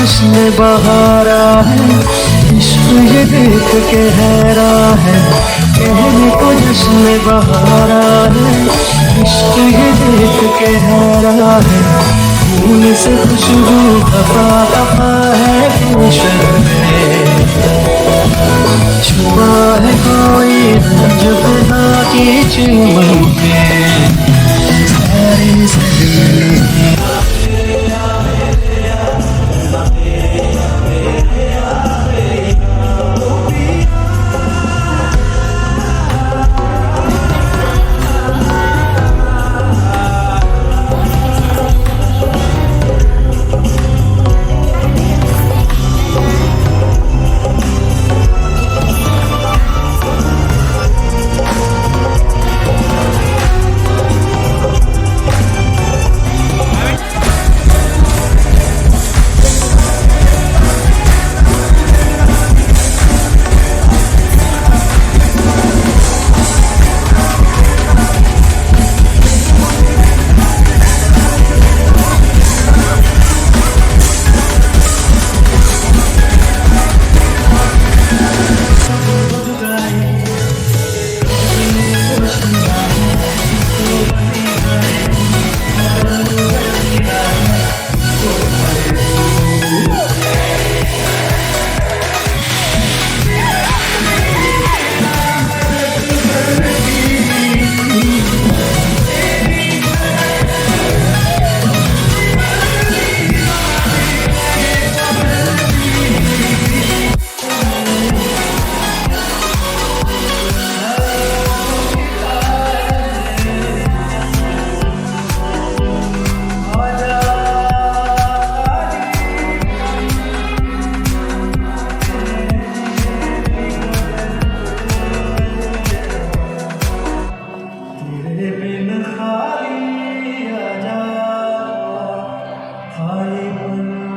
जश्न बहारा है, इश्क ये देख के हैरान है। कहने को जश्न बहारा है, इश्क ये देख के हैरान है। फूल से खुशबू खफा खफा है गुलशन में, छुपा है कोई रंज खुदा की चुमन में। सारे सजने खाली आजा, खाली मन